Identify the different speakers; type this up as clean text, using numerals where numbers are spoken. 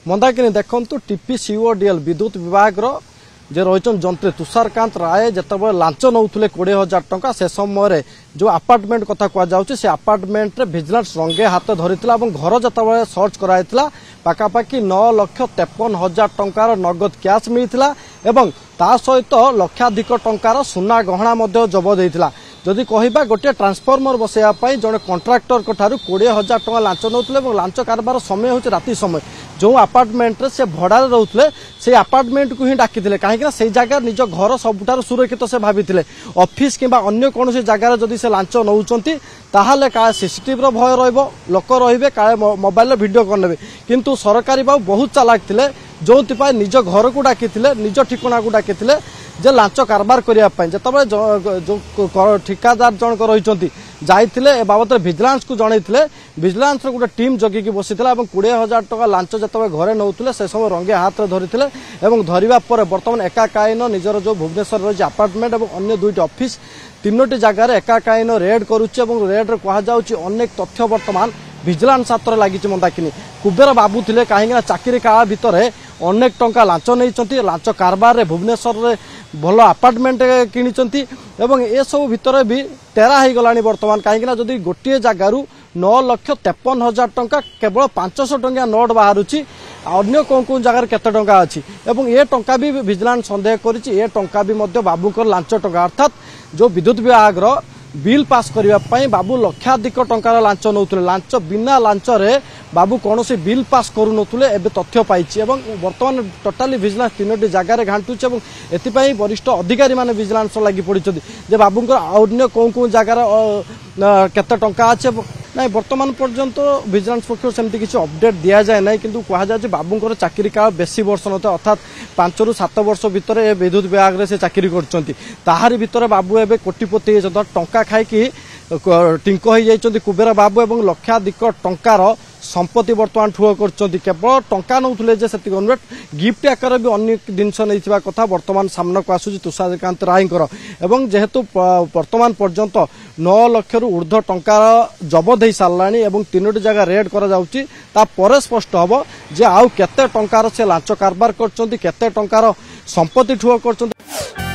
Speaker 1: मंदाकिनी देखु टीपीसीओडीएल विद्युत विभाग जे रही जंत्री तुषारकांत राय जिते लांच नौले 20,000 टंका से समय जो अपार्टमेंट कथा कहुच्छे से अपार्टमेंट विजिलेंस रंगे हाथ धरी घर जिते सर्च कराइला पाखापाखि 9,53,000 टंकार नगद कैश मिलता एवं ता सहित लक्षाधिक टंकार सुना गहना जबत होता जदि कहबा गोटे ट्रांसफॉर्मर बसैया जड़े कंट्राक्टर को 20,000 टंका लांच नौले लांच कारबार समय हूँ राति समय जो अपार्टमेंट से भड़ा रोते से अपार्टमेंट को ही डाकी कहीं से जगह निज घर सबुठार सुरक्षित से भाभी ऑफिस किंबा अन्य कौन जगार जदि से लांच नौकरी ताहले का सीसीटीवी भय रोक रे का मोबाइल वीडियो करने किंतु सरकारी बाबू बहुत चालाक थे जो निज घर को डाकी निज ठिकाना को डाकी जे लांच कारबार करने जो ठिकादार जनक रही जाइए बाबद विजिलेंस को जनइले विजिलेंस गोटे टीम जगिकी बसी 20,000 टंका लांच जिते घरे नौले से समय रंगे हाथ धरी धरवा पर बर्तमान एकाकायन निजर जो भुवनेश्वर रही अपार्टमेंट और अन्य 2टी ऑफिस 3टी जगार एकाकायन रेड करुच्चे रेड कहुच्छे अनेक तथ्य बर्तमान विजिलेंस हाथ लगी मंदाकिनी कुबेर बाबू थे कहीं चाकरी काल भितर अनेक टंका लांच नहीं लांच कारबार भुवनेश्वर भल अपार्टमेंट किणी एवं ए सब भितर भी टेरा हो गला बर्तमान कहीं जदि गोटे जगार 9,53,000 टंका केवल 500 टंका नोट बाहर अन्य कौन कौन जगार केते टंका अच्छी एवं ए टंका भी विजिलेंस संदेह करी टंका भी बाबूकर लांच टंका अर्थात जो विद्युत विभाग बिल पास करने बाबू लक्षाधिक टंकार लांच नौले लांच बिना लांच रे बाबू कौन से बिल पास करू नथुले एबे तथ्य पाइछि एवं वर्तमान टोटाली विजिलेंस 3टी जगार घांटुचे एवं एथिपाई वरिष्ठ अधिकारी माने विजिलेंस लगी पड़िछथि जे बाबूंकर अन्य कौन कौन जगार केते टंका अच्छे ना वर्तमान पर्यंत विजिलेंस पक्ष सेमती किसी अपडेट दि जाए ना किंतु कह जाए बाबूंकर चाकरी काल बेसी वर्ष न अर्थात 5 ରୁ 7 वर्ष भितर विद्युत विभाग से चाकरी करहारी भितर बाबू एवं कोटिपति टंका खाई टिंक हो जाइए कुबेर बाबू एवं लक्षाधिक टंकार संपत्ति बर्तमान ठुआ कर केवल टंका नौले अनुरेट गिफ्ट आकार भी अनेक जिनस नहीं कथा बर्तमान सामना को आसूँ तुषारकांत रायकर एवं जेहेतु वर्तमान पर्यंत 9 लाख रु ऊर्ध्व टंकार जबत हो सारा और 3टी जगह रेड कर स्पष्ट हम जे आउ केते टंकार से लांच कारबार कर केते टंकार संपत्ति ठुआ कर।